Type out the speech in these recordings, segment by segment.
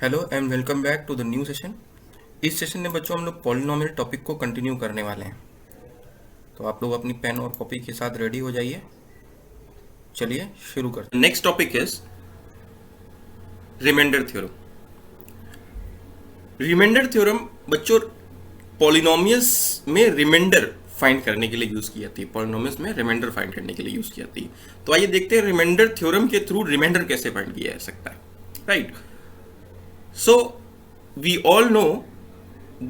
Hello and welcome back to the new session. इस session में बच्चों हम लोग पॉलिनोमियल टॉपिक को कंटिन्यू करने वाले हैं, तो आप लोग अपनी पेन और कॉपी के साथ रेडी हो जाइए। चलिए शुरू करते हैं। Next topic is remainder theorem. Remainder theorem बच्चों पॉलिनोमियल्स में रिमाइंडर फाइंड करने के लिए यूज की जाती है। पॉलिनोमियल्स में रिमाइंडर फाइंड करने के लिए यूज की जाती है। तो आइए देखते हैं रिमाइंडर थ्योरम के थ्रू रिमाइंडर कैसे फाइंड किया जा सकता है। Right, so we all know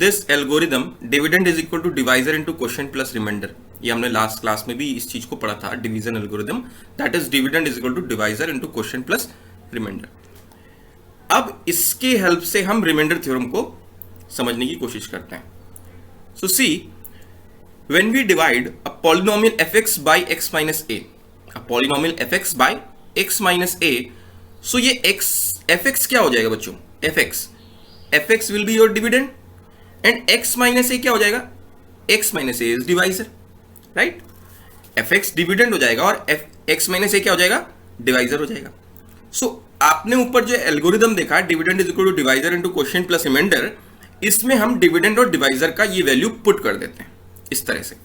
this algorithm dividend is equal to divisor into quotient plus remainder। ये हमने लास्ट क्लास में भी इस चीज को पढ़ा था, division algorithm, that is dividend is equal to divisor into quotient plus remainder. अब इसके हेल्प से हम रिमाइंडर थ्योरम को समझने की कोशिश करते हैं। So see, when we divide a polynomial fx by x minus a, a polynomial fx by x minus a, so ये fx क्या हो जाएगा बच्चों? fx will be your dividend and x minus a क्या हो जाएगा? x minus a is divisor, right? fx dividend हो जाएगा और x minus a क्या हो जाएगा? डिवाइजर हो जाएगा। सो आपने ऊपर जो एल्गोरिथम देखा, dividend is equal to divisor into quotient plus remainder, इसमें हम डिविडेंड और डिवाइजर का ये वैल्यू पुट कर देते हैं इस तरह से,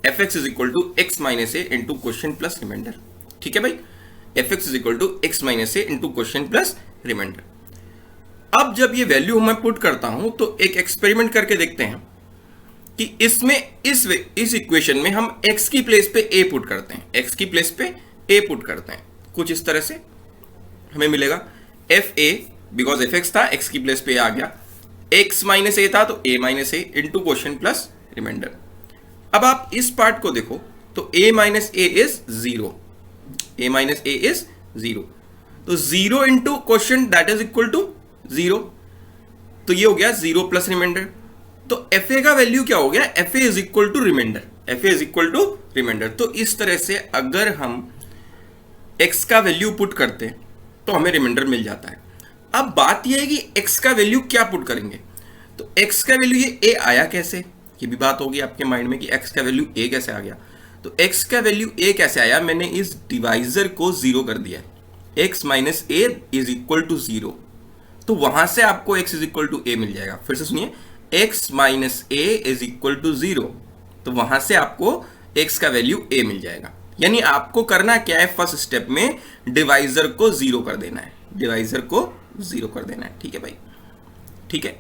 fx is equal to x minus a into quotient plus remainder. ठीक है भाई, fx is equal to x minus a into quotient plus remainder. अब जब ये वैल्यू मैं पुट करता हूं तो एक एक्सपेरिमेंट करके देखते हैं कि इसमें इस इक्वेशन में हम x की प्लेस पे a पुट करते हैं, x की प्लेस पे a पुट करते हैं। कुछ इस तरह से हमें मिलेगा fa, बिकॉज fx था, x की प्लेस पे a आ गया, x माइनस a था तो a minus a into quotient plus remainder. अब आप इस पार्ट को देखो तो a minus a is zero, a minus a is zero, तो zero into quotient that is equal to zero, तो ये हो गया जीरो प्लस रिमाइंडर। तो fa का वैल्यू क्या हो गया? fa is equal to reminder, fa is equal to remainder. तो इस तरह से अगर हम x का वैल्यू पुट करते हैं तो हमें रिमाइंडर मिल जाता है। अब बात यह है कि x का वैल्यू क्या पुट करेंगे, तो x का वैल्यू ये a आया कैसे, ये भी बात होगी आपके माइंड में कि x का वैल्यू a कैसे आ गया। तो x का वैल्यू a कैसे आया, मैंने इस डिवाइजर को जीरो कर दिया, x minus a is equal to zero, तो वहां से आपको x is equal to a मिल जाएगा। फिर से सुनिए, x minus a is equal to zero, तो वहां से आपको x का वैल्यू a मिल जाएगा। यानी आपको करना क्या है, फर्स्ट स्टेप में डिवाइजर को जीरो कर देना है, डिवाइजर को जीरो कर देना है। ठीक है भाई, ठीक है,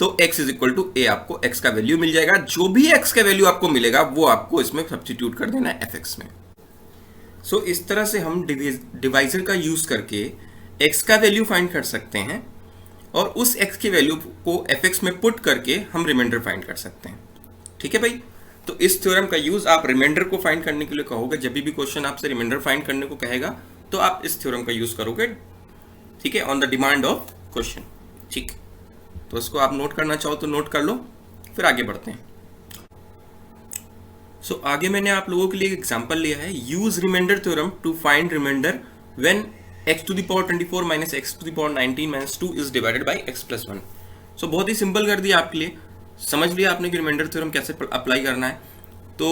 तो x is equal to a, आपको x का वैल्यू मिल जाएगा। जो भी x का वैल्यू आपको मिलेगा वो आपको इसमें सब्स्टिट्यूट कर देना है fx में। सो इस तरह से हम डिवाइजर का यूज करके x का वैल्यू फाइंड कर सकते हैं और उस x की वैल्यू को fx में पुट करके हम रिमाइंडर फाइंड कर सकते हैं। ठीक है भाई, तो इस थ्योरम का यूज आप रिमाइंडर को फाइंड करने के लिए कहोगे। जब भी क्वेश्चन आपसे रिमाइंडर फाइंड करने को कहेगा तो आप इस थ्योरम का यूज करोगे, ठीक है, on the demand of question. ठीक, तो इसको आप नोट करना चाहो तो नोट कर लो, फिर आगे बढ़ते हैं। सो आगे मैंने आप लोगों के लिए एक एग्जाम्पल लिया है, use remainder theorem to find remainder when x to the power 24 minus x to the power 19 minus 2 is divided by x plus 1। सो बहुत ही सिंपल कर दिया आपके लिए, समझ लिया आपने कि रिमाइंडर थ्योरम कैसे अप्लाई करना है। तो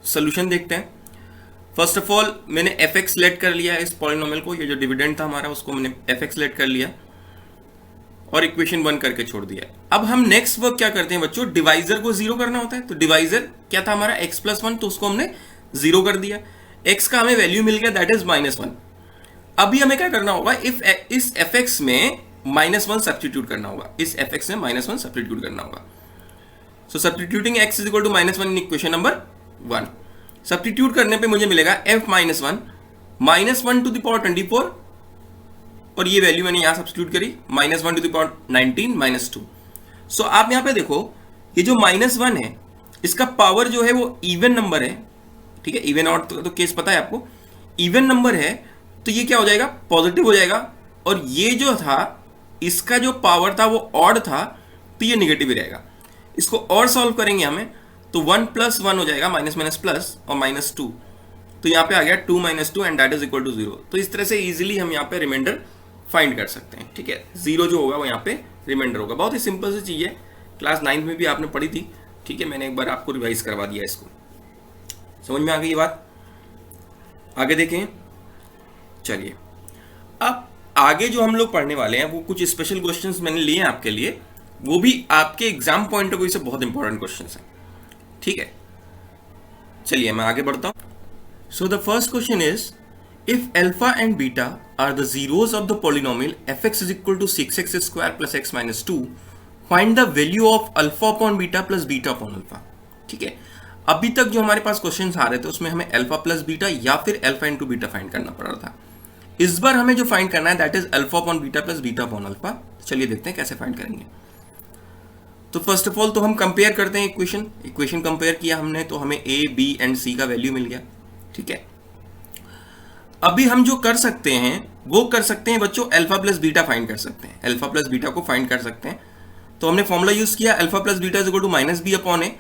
सोल्यूशन देखते हैं। फर्स्ट ऑफ ऑल मैंने fx लेट कर लिया इस पॉलिनोमियल को, ये जो डिविडेंड था हमारा उसको मैंने fx लेट कर लिया और इक्वेशन 1 करके छोड़ दिया। अब हम नेक्स्ट वर्क क्या करते हैं बच्चों, डिवाइजर को जीरो करना होता है। तो डिवाइजर क्या था हमारा, x प्लस 1, तो उसको हमने जीरो कर दिया। x का हमें वैल्यू मिल गया दैट इज माइनस 1। अभी हमें क्या करना होगा, इस fx में माइनस 1 सब्स्टिट्यूट करना होगा, इस fx में माइनस 1 सब्स्टिट्यूट करना होगा। So substituting x is equal to minus 1 in equation number 1। Substitute करने पे मुझे मिलेगा f minus 1 minus 1 to the power 24 और ये वैल्यू मैंने यहां सब्स्टिट्यूट करी, minus 1 to the power 19 minus 2। So आप यहां पे देखो, ये जो माइनस 1 है इसका पावर जो है वो इवन नंबर है। ठीक है, इवन और तो केस पता है आपको, इवन नंबर है तो ये क्या हो जाएगा, पॉजिटिव हो जाएगा। और ये जो था इसका जो पावर था वो ऑड था तो ये निगेटिव ही रहेगा। इसको और सॉल्व करेंगे हमें तो 1 प्लस 1 हो जाएगा, माइनस माइनस प्लस और माइनस 2, तो यहाँ पे आ गया 2 minus 2 and that is equal to 0। तो इस तरह से इजीली हम यहाँ पे रिमाइंडर फाइंड कर सकते हैं। ठीक है, जीरो जो होगा वो यहाँ पे रिमाइंडर होगा। बहुत ही सिंपल सी चीज़ है, क्लास 9 में भी आपने पढ़ी थी। ठीक है, मैंने एक बार आपको रिवाइज करवा दिया, इसको समझ में आ गई ये बात। आगे देखें, चलिए अब आगे जो हम लोग पढ़ने वाले हैं वो कुछ स्पेशल क्वेश्चंस मैंने लिए हैं आपके लिए, वो भी आपके एग्जाम पॉइंट ऑफ व्यू से बहुत इंपॉर्टेंट क्वेश्चंस हैं, ठीक है। चलिए मैं आगे बढ़ता हूं। So the first question is, if alpha and beta are the zeros of the polynomial fx is equal to 6x square plus x minus 2, find the value of alpha upon beta plus beta upon alpha. ठीक है, अभी तक जो हमारे पास questions आ रहे थे उसमें हमें अल्फा प्लस बीटा या फिर अल्फा इंटू बीटा फाइंड करना पड़ रहा था। इस बार हमें जो फाइंड करना है that is alpha upon beta plus beta upon alpha. चलिए देखते हैं कैसे फाइंड करेंगे। तो फर्स्ट ऑफ ऑल तो हम कंपेयर करते हैं इक्वेशन कंपेयर किया हमने तो हमें ए बी एंड सी का वैल्यू मिल गया। ठीक है, अभी हम जो कर सकते हैं वो कर सकते हैं बच्चों, अल्फा प्लस बीटा फाइंड कर सकते हैं, अल्फा प्लस बीटा को फाइंड कर सकते हैं। तो हमने फॉर्मूला यूज किया alpha plus beta is equal to minus B upon A,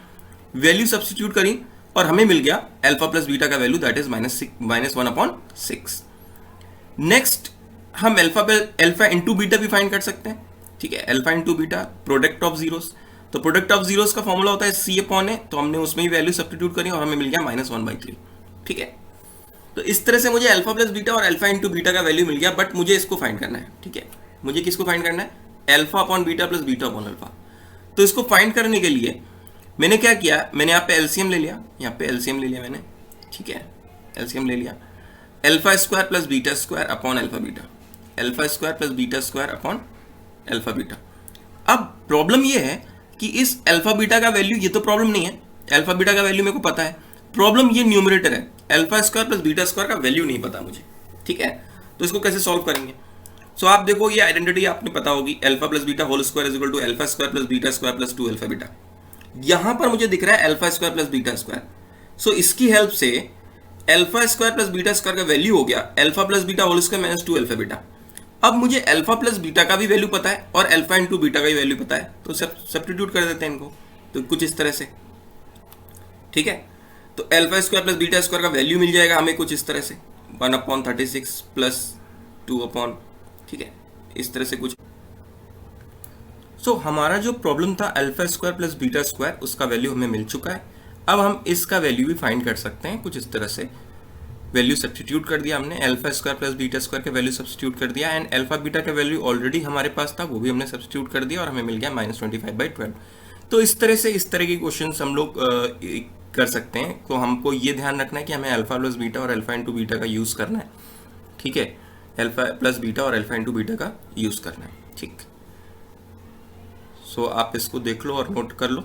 value substitute करी और हमें मिल गया अल्फा प्लस बीटा का value that is minus 1/6। Next हम अल्फा इंटू बीटा भी फाइंड कर सकते हैं। ठीक है, alpha into beta product of zeros, तो प्रोडक्ट ऑफ जीरोस का फॉर्मूला होता है सी अपॉन ए, तो हमने उसमें ही वैल्यू सब्स्टिट्यूट करी और हमें मिल गया -1/3। ठीक है, तो इस तरह से मुझे अल्फा प्लस बीटा और अल्फा इंटू बीटा का वैल्यू मिल गया, बट मुझे इसको फाइंड करना है। ठीक है, मुझे किसको फाइंड करना है, alpha upon beta plus beta upon alpha. तो इसको फाइंड करने के लिए मैंने क्या किया, मैंने यहाँ पे एलसीएम ले लिया, यहाँ पे एलसीएम ले लिया मैंने। ठीक है, एलसीएम ले लिया, alpha square plus beta square upon alpha beta, alpha square plus beta square upon alpha beta. अब प्रॉब्लम ये है कि इस अल्फा बीटा का वैल्यू, ये तो प्रॉब्लम नहीं है, अल्फा बीटा का वैल्यू मेरे को पता है, प्रॉब्लम ये न्यूमरेटर है, alpha square plus beta square का वैल्यू नहीं पता मुझे। ठीक है, तो इसको कैसे सॉल्व करेंगे। सो आप देखो ये आइडेंटिटी आपने पता होगी, alpha plus beta whole square is equal to alpha square plus beta square plus 2 alpha beta. यहां पर मुझे दिख रहा है alpha square plus beta square, so इसकी हेल्प से alpha square plus beta square का वैल्यू हो गया alpha plus beta whole square minus 2 alpha beta. अब मुझे अल्फा प्लस बीटा का भी वैल्यू पता है और अल्फा इंटू बीटा का भी वैल्यू पता है, तो सब्स्टिट्यूट कर देते हैं इनको, तो कुछ इस तरह से। ठीक है, तो alpha square plus beta square का वैल्यू मिल जाएगा हमें कुछ इस तरह से 1/36 प्लस 2 ठीक है, इस तरह से कुछ। सो हमारा जो प्रॉब्लम था alpha square plus beta square, उसका वैल्यू हमें मिल चुका है। अब हम इसका वैल्यू भी फाइंड कर सकते हैं कुछ इस तरह से, वैल्यू सब्स्टिट्यूट कर दिया हमने, alpha square plus beta square का वैल्यू सब्स्टिट्यूट कर दिया एंड अल्फा बीटा का वैल्यू ऑलरेडी हमारे पास था, वो भी हमने सब्स्टिट्यूट कर दिया और हमें मिल गया -25/12। तो इस तरह के क्वेश्चन हम लोग कर सकते हैं। तो हमको ये ध्यान रखना है कि हमें अल्फा प्लस बीटा और अल्फा इंटू बीटा का यूज़ करना है। ठीक है, अल्फा प्लस बीटा और अल्फा इंटू बीटा का यूज़ करना है। ठीक, सो आप इसको देख लो और नोट कर लो।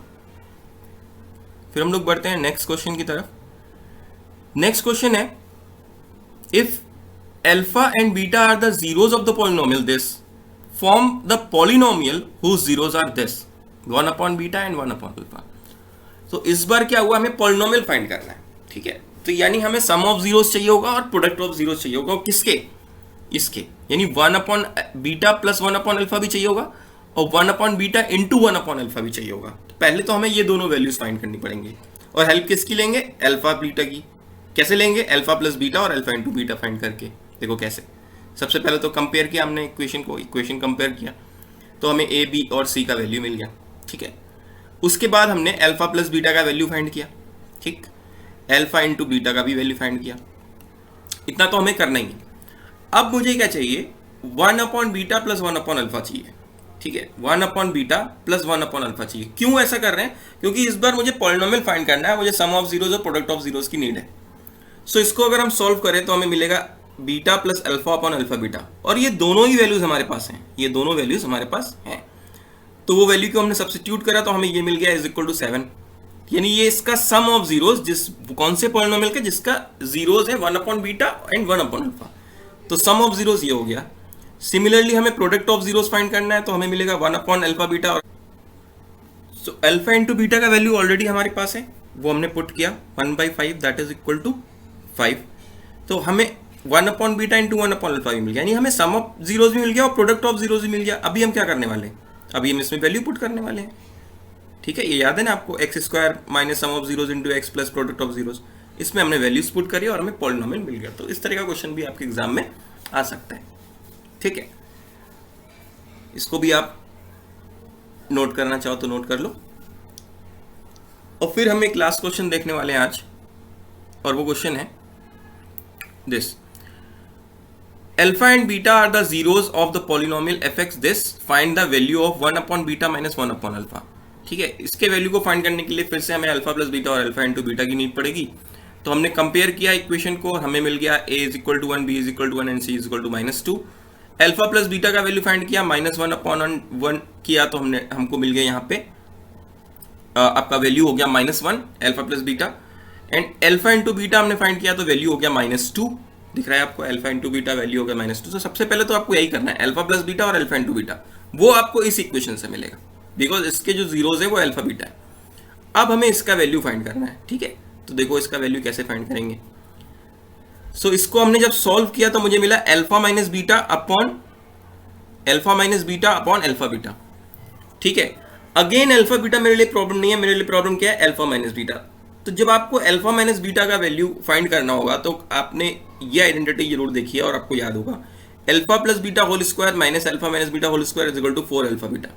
फिर हम लोग बढ़ते हैं नेक्स्ट क्वेश्चन की तरफ। नेक्स्ट क्वेश्चन है, if alpha and beta are the zeros of the polynomial this, form the polynomial whose zeros are this one by beta and one by alpha. तो इस बार क्या हुआ, हमें पॉलिनोमियल फाइंड करना है। ठीक है, तो यानी हमें सम ऑफ जीरोस चाहिए होगा और प्रोडक्ट ऑफ जीरोस चाहिए होगा, किसके, इसके, यानी 1/बीटा प्लस 1/अल्फा भी चाहिए होगा और 1/बीटा इंटू 1/अल्फा भी चाहिए होगा। तो पहले तो हमें ये दोनों वैल्यूज फाइंड करनी पड़ेंगी और हेल्प किसकी लेंगे, अल्फा बीटा की। कैसे लेंगे, अल्फा प्लस बीटा और अल्फा इंटू बीटा फाइंड करके। देखो कैसे, सबसे पहले तो कंपेयर किया हमने इक्वेशन कंपेयर किया तो हमें ए बी और सी का वैल्यू मिल गया। ठीक है, उसके बाद हमने अल्फा प्लस बीटा का वैल्यू फाइंड किया। ठीक, अल्फा इंटू बीटा का भी वैल्यू फाइंड किया, इतना तो हमें करना ही है। अब मुझे क्या चाहिए, 1/बीटा प्लस 1/अल्फा चाहिए। ठीक है, 1/बीटा प्लस 1/अल्फा चाहिए। क्यों ऐसा कर रहे हैं, क्योंकि इस बार मुझे पॉलिनोमियल फाइंड करना है, मुझे सम ऑफ जीरोस और प्रोडक्ट ऑफ जीरोस की नीड है। सो इसको अगर हम सॉल्व करें तो हमें मिलेगा beta plus alpha upon alpha beta, और ये दोनों ही वैल्यूज हमारे पास हैं, ये दोनों वैल्यूज हमारे पास हैं। तो वो वैल्यू को हमने सब्स्टिट्यूट करा तो हमें ये मिल गया इज इक्वल टू 7, यानी ये इसका सम ऑफ जीरोस, जिस कौन से पॉलिनोमियल का जिसका जीरोस है 1/बीटा एंड 1/अल्फा, तो सम ऑफ जीरोस ये हो गया। सिमिलरली हमें प्रोडक्ट ऑफ जीरोस फाइंड करना है तो हमें मिलेगा 1/अल्फा बीटा। और सो अल्फा इंटू बीटा का वैल्यू ऑलरेडी हमारे पास है, वो हमने पुट किया 1/5 दैट इज इक्वल टू 5। तो हमें 1/बीटा इंटू 1/अल्फा भी मिल गया, यानी हमें सम ऑफ जीरोस भी मिल गया और प्रोडक्ट ऑफ जीरोस भी मिल गया। अभी हम क्या करने वाले हैं, अभी हम इसमें वैल्यू पुट करने वाले हैं। ठीक है, ये याद है ना आपको, x square minus sum of zeros into x plus product of zeros, इसमें हमने वैल्यूज पुट करी और हमें पॉलिनोमियल मिल गया। तो इस तरह का क्वेश्चन भी आपके एग्जाम में आ सकता है। ठीक है, इसको भी आप नोट करना चाहो तो नोट कर लो। और फिर हम एक लास्ट क्वेश्चन देखने वाले हैं आज, और वो क्वेश्चन है this, alpha and beta are the zeros of the polynomial F X this, find the value of 1 upon beta minus 1 upon alpha. ठीक है, इसके वैल्यू को फाइंड करने के लिए फिर से हमें अल्फा प्लस बीटा और अल्फा इंटू बीटा की नीड पड़ेगी। तो हमने कंपेयर किया इक्वेशन को और हमें मिल गया a is equal to 1, b is equal to 1 and c is equal to -2। Alpha plus beta का वैल्यू फाइंड किया, -1 अपॉन 1 किया तो हमको मिल गया यहाँ पे आपका वैल्यू हो गया -1 alpha plus beta, and alpha into beta हमने फाइंड किया तो वैल्यू हो गया -2। दिख रहा है आपको, अल्फा इंटू बीटा वैल्यू हो गया -2। तो सबसे पहले तो आपको यही करना है, अल्फा प्लस बीटा और अल्फा इंटू बीटा, वो आपको इस इक्वेशन से मिलेगा बिकॉज इसके जो जीरोज है वो अल्फा बीटा है। अब हमें इसका वैल्यू फाइंड करना है। ठीक है, तो देखो इसका वैल्यू कैसे फाइंड करेंगे। सो इसको हमने जब सॉल्व किया तो मुझे मिला alpha minus beta upon alpha beta. ठीक है, अगेन अल्फा बीटा मेरे लिए प्रॉब्लम नहीं है, मेरे लिए प्रॉब्लम क्या है, अल्फा माइनस बीटा। तो जब आपको अल्फा माइनस बीटा का वैल्यू फाइंड करना होगा तो आपने ये आइडेंटिटी जरूर देखी है और आपको याद होगा, alpha plus beta whole square minus alpha minus beta whole square is equal to 4 alpha beta.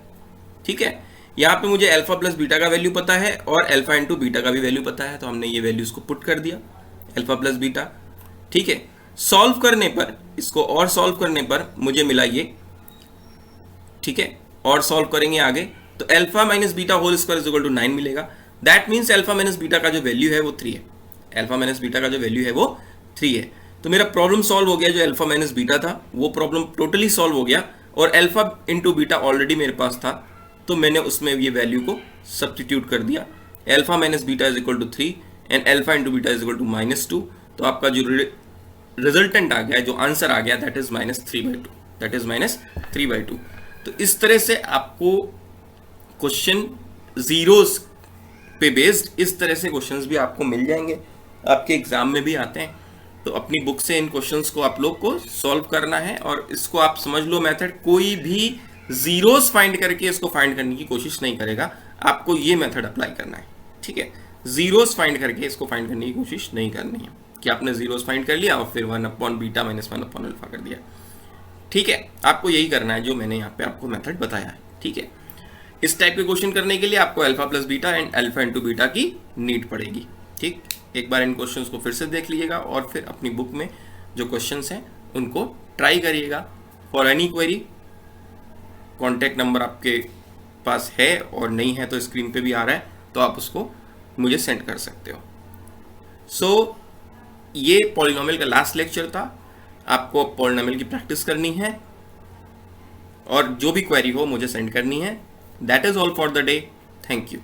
ठीक है, यहाँ पे मुझे अल्फा प्लस बीटा का वैल्यू पता है और अल्फा इंटू बीटा का भी वैल्यू पता है, तो हमने ये वैल्यूज को पुट कर दिया अल्फा प्लस बीटा। ठीक है, सॉल्व करने पर, इसको और सॉल्व करने पर मुझे मिला ये। ठीक है, और सॉल्व करेंगे आगे तो alpha minus beta whole square is equal to 9 मिलेगा। That means alpha minus beta का जो वैल्यू है वो 3 है। अल्फा माइनस बीटा का जो वैल्यू है वो 3 है। तो मेरा प्रॉब्लम सॉल्व हो गया, जो अल्फा माइनस बीटा था वो प्रॉब्लम टोटली सॉल्व हो गया, और अल्फा इंटू बीटा ऑलरेडी मेरे पास था तो मैंने उसमें ये वैल्यू को सब्स्टिट्यूट कर दिया। Alpha minus beta is equal to 3 and alpha into beta is equal to -2। तो आपका जो रिजल्टेंट आ गया, जो आंसर आ गया, दैट इज -3/2। तो इस तरह से आपको क्वेश्चन जीरोस पे बेस्ड इस तरह से क्वेश्चंस भी आपको मिल जाएंगे, आपके एग्जाम में भी आते हैं। तो अपनी बुक से इन क्वेश्चंस को आप लोग को सॉल्व करना है, और इसको आप समझ लो मेथड, कोई भी जीरोस फाइंड करके इसको फाइंड करने की कोशिश नहीं करेगा, आपको ये मेथड अप्लाई करना है। ठीक है, जीरोस फाइंड करके इसको फाइंड करने की कोशिश नहीं करनी है कि आपने जीरोस फाइंड कर लिया और फिर 1 upon beta minus 1 upon alpha कर दिया। ठीक है, आपको यही करना है जो मैंने यहाँ पे आपको मेथड बताया है। ठीक है, इस टाइप के क्वेश्चन करने के लिए आपको alpha plus beta and alpha into beta की नीड पड़ेगी। ठीक, एक बार इन क्वेश्चंस को फिर से देख लीजिएगा और फिर अपनी बुक में जो क्वेश्चंस हैं उनको ट्राई करिएगा। For any query contact number आपके पास है, और नहीं है तो स्क्रीन पे भी आ रहा है, तो आप उसको मुझे सेंड कर सकते हो। सो ये पॉलिनोमियल का लास्ट लेक्चर था। आपको पॉलिनोमियल की प्रैक्टिस करनी है और जो भी क्वेरी हो मुझे सेंड करनी है। That is all for the day. Thank you.